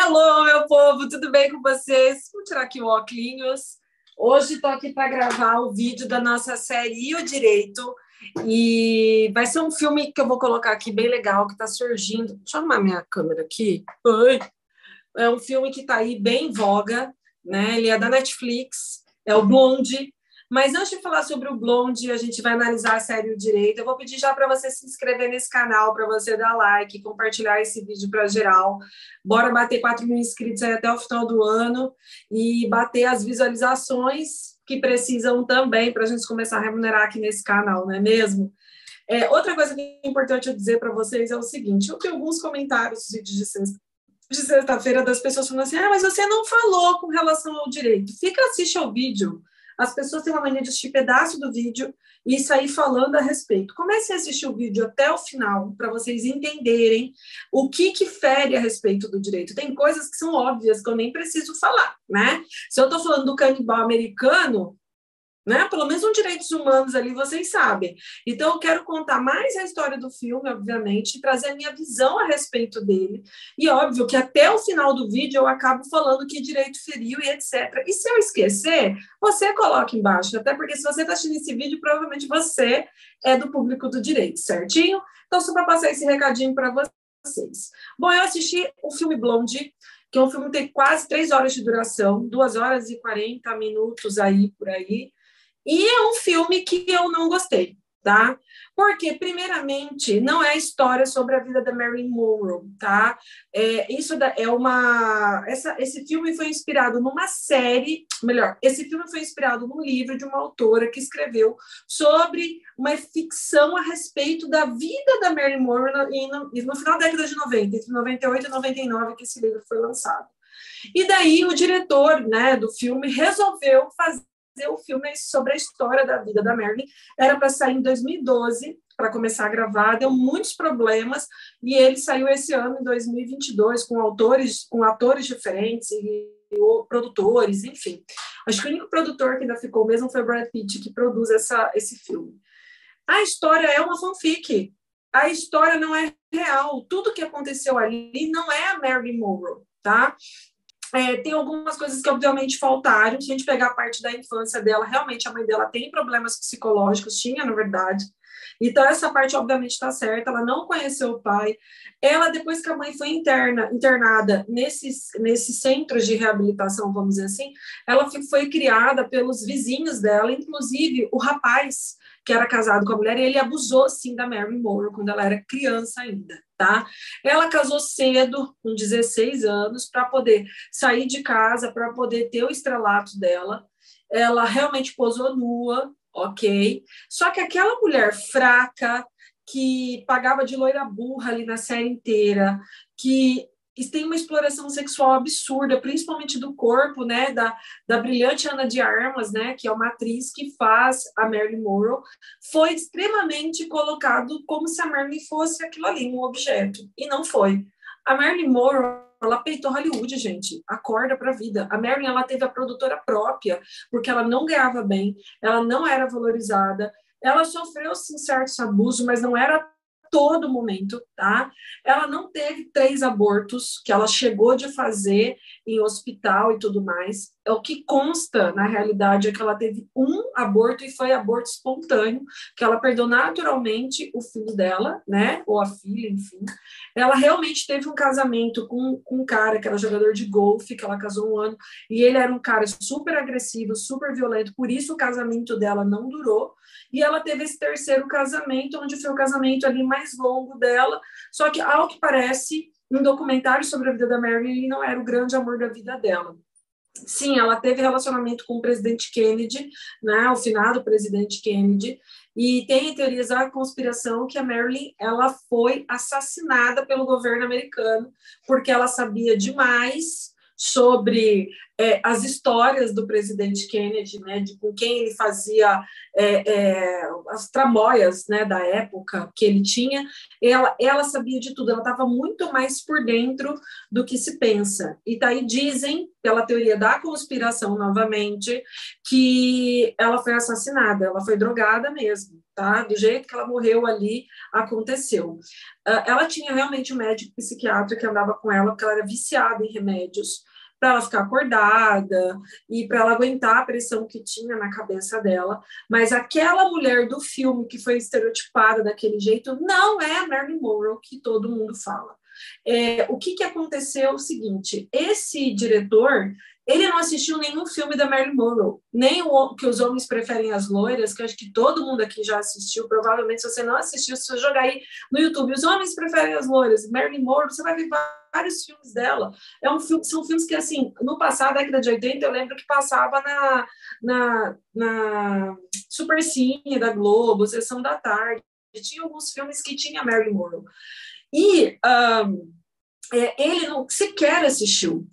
Alô, meu povo, tudo bem com vocês? Vou tirar aqui o óculos. Hoje estou aqui para gravar o vídeo da nossa série E o Direito. E vai ser um filme que eu vou colocar aqui bem legal, que está surgindo. Deixa eu arrumar minha câmera aqui. Oi. É um filme que está aí bem em voga, né? Ele é da Netflix, é o Blonde. Mas antes de falar sobre o Blonde, a gente vai analisar a série O Direito. Eu vou pedir já para você se inscrever nesse canal, para você dar like, compartilhar esse vídeo para geral. Bora bater 4 mil inscritos aí até o final do ano e bater as visualizações que precisam também para a gente começar a remunerar aqui nesse canal, não é mesmo? Outra coisa que é importante eu dizer para vocês é o seguinte: eu tenho alguns comentários dos vídeos de sexta-feira das pessoas falando assim, mas você não falou com relação ao direito. Fica, assiste ao vídeo. As pessoas têm uma mania de assistir pedaço do vídeo e sair falando a respeito. Comece a assistir o vídeo até o final, para vocês entenderem o que fere a respeito do direito. Tem coisas que são óbvias, que eu nem preciso falar, né? Se eu estou falando do canibal americano, né? Pelo menos os direitos humanos ali, vocês sabem. Então, eu quero contar mais a história do filme, obviamente, trazer a minha visão a respeito dele. E, óbvio, que até o final do vídeo eu acabo falando que direito feriu e etc. E se eu esquecer, você coloca embaixo. Até porque se você está assistindo esse vídeo, provavelmente você é do público do direito, certinho? Então, só para passar esse recadinho para vocês. Bom, eu assisti o filme Blonde, que é um filme que tem quase 3 horas de duração, 2 horas e 40 minutos aí, por aí. E é um filme que eu não gostei, tá? Porque, primeiramente, não é história sobre a vida da Marilyn Monroe, tá? Esse filme foi inspirado numa série, melhor, esse filme foi inspirado num livro de uma autora que escreveu sobre uma ficção a respeito da vida da Marilyn Monroe no final da década de 90, entre 98 e 99, que esse livro foi lançado. E daí o diretor, né, do filme resolveu fazer o filme sobre a história da vida da Marilyn. Era para sair em 2012, para começar a gravar, deu muitos problemas, e ele saiu esse ano, em 2022, com atores diferentes, e produtores, enfim. Acho que o único produtor que ainda ficou mesmo foi o Brad Pitt, que produz esse filme. A história é uma fanfic. A história não é real. Tudo que aconteceu ali não é a Marilyn Monroe, tá? Tem algumas coisas que obviamente faltaram. Se a gente pegar a parte da infância dela, realmente a mãe dela tem problemas psicológicos, tinha, na verdade. Então, essa parte obviamente está certa, ela não conheceu o pai. Ela, depois que a mãe foi internada nesses centros de reabilitação, vamos dizer assim, ela foi criada pelos vizinhos dela, inclusive o rapaz que era casado com a mulher, e ele abusou, sim, da Marilyn Monroe quando ela era criança ainda, tá? Ela casou cedo, com 16 anos, para poder sair de casa, para poder ter o estrelato dela. Ela realmente posou nua, ok? Só que aquela mulher fraca, que pagava de loira burra ali na série inteira, que tem uma exploração sexual absurda, principalmente do corpo, né, da brilhante Ana de Armas, né, que é uma atriz que faz a Marilyn Monroe, foi extremamente colocado como se a Marilyn fosse aquilo ali, um objeto, e não foi. A Marilyn Monroe, ela peitou Hollywood, gente, acorda para a vida. A Marilyn, ela teve a produtora própria, porque ela não ganhava bem, ela não era valorizada, ela sofreu, sim, certos abusos, mas não era todo momento, tá? Ela não teve 3 abortos que ela chegou de fazer em hospital e tudo mais. O que consta, na realidade, é que ela teve 1 aborto e foi aborto espontâneo, que ela perdeu naturalmente o filho dela, né? Ou a filha, enfim. Ela realmente teve um casamento com um cara que era jogador de golfe, que ela casou 1 ano, e ele era um cara super agressivo, super violento, por isso o casamento dela não durou. E ela teve esse 3º casamento, onde foi o casamento ali mais longo dela, só que, ao que parece, um documentário sobre a vida da Marilyn não era o grande amor da vida dela. Sim, ela teve relacionamento com o presidente Kennedy, né, o finado presidente Kennedy, e tem teorias da conspiração que a Marilyn, ela foi assassinada pelo governo americano, porque ela sabia demais sobre as histórias do presidente Kennedy, né, com quem ele fazia as tramóias, né, da época que ele tinha. Ela sabia de tudo, ela estava muito mais por dentro do que se pensa. E daí dizem, pela teoria da conspiração novamente, que ela foi assassinada, ela foi drogada mesmo, tá? Do jeito que ela morreu ali, aconteceu. Ela tinha realmente um médico psiquiatra que andava com ela, porque ela era viciada em remédios, para ela ficar acordada e para ela aguentar a pressão que tinha na cabeça dela. Mas aquela mulher do filme que foi estereotipada daquele jeito não é a Marilyn Monroe que todo mundo fala. O que aconteceu é o seguinte, esse diretor, ele não assistiu nenhum filme da Marilyn Monroe, nem o que os homens preferem as loiras, que eu acho que todo mundo aqui já assistiu, provavelmente se você não assistiu, se você jogar aí no YouTube, os homens preferem as loiras, Marilyn Monroe, você vai ver vários filmes dela. São filmes que, assim, no passado, década de 80, eu lembro que passava na Super Cine da Globo, Sessão da Tarde, tinha alguns filmes que tinha Marilyn Monroe. E ele não sequer assistiu.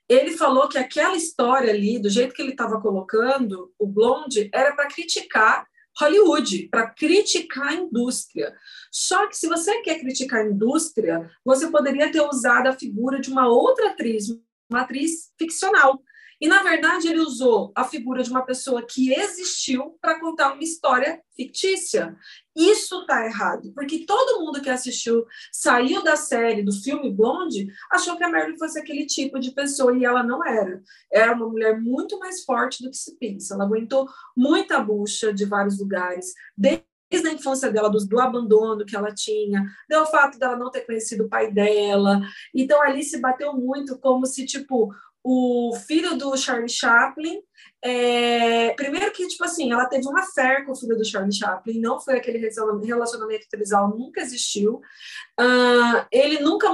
Ele falou que aquela história ali, do jeito que ele estava colocando, o Blonde, era para criticar Hollywood, para criticar a indústria. Só que se você quer criticar a indústria, você poderia ter usado a figura de uma outra atriz, uma atriz ficcional. E, na verdade, ele usou a figura de uma pessoa que existiu para contar uma história fictícia. Isso está errado, porque todo mundo que assistiu, saiu da série, do filme Blonde, achou que a Marilyn fosse aquele tipo de pessoa, e ela não era. Era uma mulher muito mais forte do que se pensa. Ela aguentou muita bucha de vários lugares, desde a infância dela, do abandono que ela tinha, do fato dela não ter conhecido o pai dela. Então, ali se bateu muito como se, tipo, o filho do Charlie Chaplin, primeiro que, tipo assim, ela teve uma affair com o filho do Charlie Chaplin, não foi aquele relacionamento trisal, nunca existiu. Ele nunca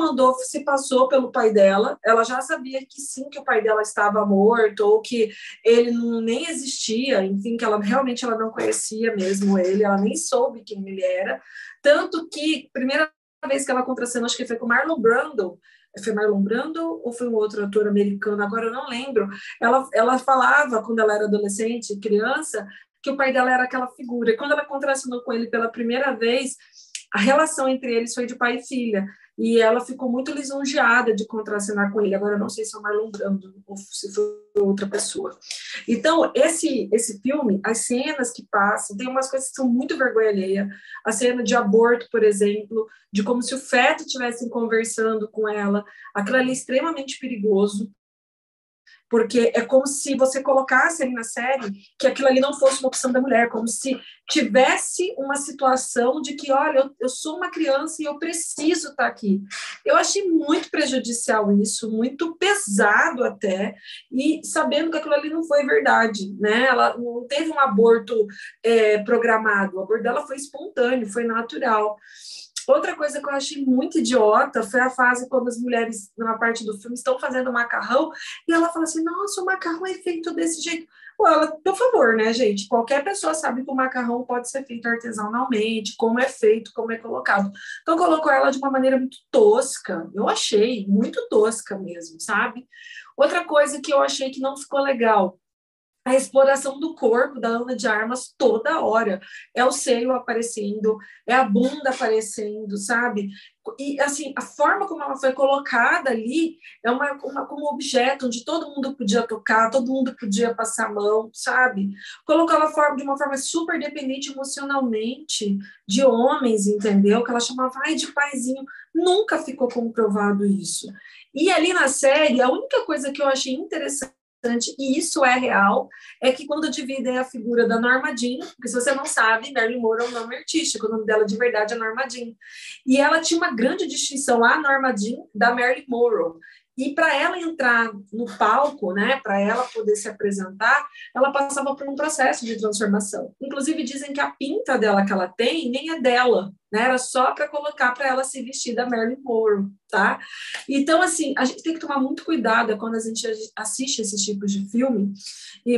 se passou pelo pai dela, ela já sabia que sim, que o pai dela estava morto, ou que ele nem existia, enfim, que realmente ela não conhecia mesmo ele, ela nem soube quem ele era, tanto que, primeira vez que ela contracenou, acho que foi com Marlon Brando. Foi Marlon Brando ou foi um outro ator americano? Agora eu não lembro. Ela falava, quando ela era adolescente, criança, que o pai dela era aquela figura. E quando ela contracenou com ele pela primeira vez, a relação entre eles foi de pai e filha. E ela ficou muito lisonjeada de contracenar com ele. Agora eu não sei se é o Marlon Brando ou se foi outra pessoa. Então, esse filme, as cenas que passam, tem umas coisas que são muito vergonha alheia. A cena de aborto, por exemplo, de como se o feto estivesse conversando com ela. Aquilo ali é extremamente perigoso, porque é como se você colocasse ali na série que aquilo ali não fosse uma opção da mulher, como se tivesse uma situação de que, olha, eu sou uma criança e eu preciso estar aqui. Eu achei muito prejudicial isso, muito pesado até, e sabendo que aquilo ali não foi verdade, né? Ela não teve um aborto programado, o aborto dela foi espontâneo, foi natural. Outra coisa que eu achei muito idiota foi a fase quando as mulheres, na parte do filme, estão fazendo macarrão e ela fala assim, nossa, o macarrão é feito desse jeito. Pô, ela, por favor, né, gente? Qualquer pessoa sabe que o macarrão pode ser feito artesanalmente, como é feito, como é colocado. Então, colocou ela de uma maneira muito tosca. Eu achei muito tosca mesmo, sabe? Outra coisa que eu achei que não ficou legal, a exploração do corpo da Ana de Armas toda hora. É o seio aparecendo, é a bunda aparecendo, sabe? E, assim, a forma como ela foi colocada ali é como objeto onde todo mundo podia tocar, todo mundo podia passar a mão, sabe? Colocou ela de uma forma super dependente emocionalmente de homens, entendeu? Que ela chamava de paizinho. Nunca ficou comprovado isso. E ali na série, a única coisa que eu achei interessante, e isso é real, é que quando dividem a figura da Norma Jean, porque se você não sabe, Marilyn Monroe é um nome artístico, o nome dela de verdade é Norma Jean, e ela tinha uma grande distinção, a Norma Jean, da Marilyn Monroe. E para ela entrar no palco, né, para ela poder se apresentar, ela passava por um processo de transformação. Inclusive, dizem que a pinta dela que ela tem nem é dela, né? Era só para colocar para ela se vestir da Marilyn Monroe, tá? Então, assim, a gente tem que tomar muito cuidado quando a gente assiste esses tipos de filme,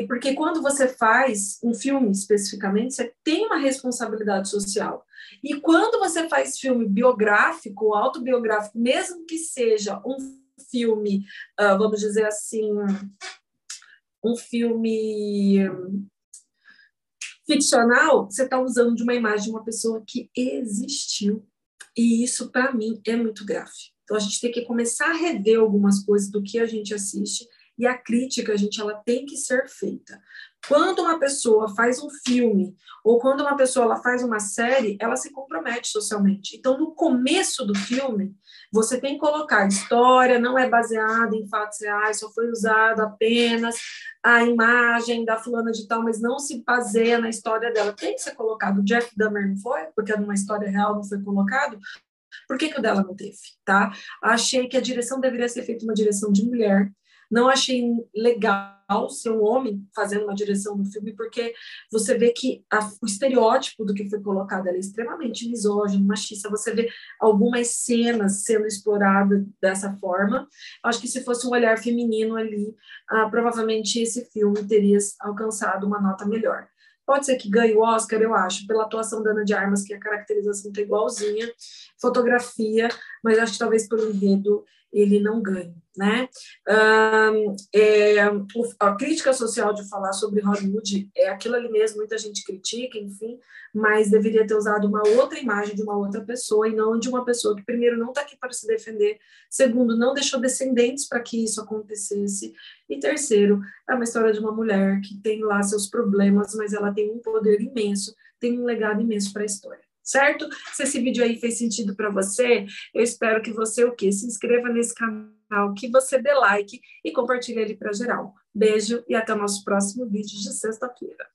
porque quando você faz um filme especificamente, você tem uma responsabilidade social. E quando você faz filme biográfico, ou autobiográfico, mesmo que seja um filme, vamos dizer assim, um filme ficcional, você está usando de uma imagem de uma pessoa que existiu. E isso, para mim, é muito grave. Então, a gente tem que começar a rever algumas coisas do que a gente assiste, e a crítica, ela tem que ser feita. Quando uma pessoa faz um filme ou quando uma pessoa ela faz uma série, ela se compromete socialmente. Então, no começo do filme, você tem que colocar história, não é baseada em fatos reais, só foi usado apenas a imagem da fulana de tal, mas não se baseia na história dela. Tem que ser colocado. O Jeff Dahmer não foi, porque numa história real não foi colocado. Por que que o dela não teve, tá? Achei que a direção deveria ser feita uma direção de mulher. Não achei legal ser um homem fazendo uma direção no filme, porque você vê que o estereótipo do que foi colocado é extremamente misógino, machista. Você vê algumas cenas sendo exploradas dessa forma. Acho que se fosse um olhar feminino ali, provavelmente esse filme teria alcançado uma nota melhor. Pode ser que ganhe o Oscar, eu acho, pela atuação da Ana de Armas, que a caracterização está igualzinha, fotografia, mas acho que talvez pelo enredo ele não ganhe, né? A crítica social de falar sobre Hollywood é aquilo ali mesmo, muita gente critica, enfim, mas deveria ter usado uma outra imagem de uma outra pessoa e não de uma pessoa que, primeiro, não está aqui para se defender, segundo, não deixou descendentes para que isso acontecesse, e terceiro, é uma história de uma mulher que tem lá seus problemas, mas ela tem um poder imenso, tem um legado imenso para a história. Certo? Se esse vídeo aí fez sentido para você, eu espero que você o quê? Se inscreva nesse canal, que você dê like e compartilhe ele para geral. Beijo e até o nosso próximo vídeo de sexta-feira.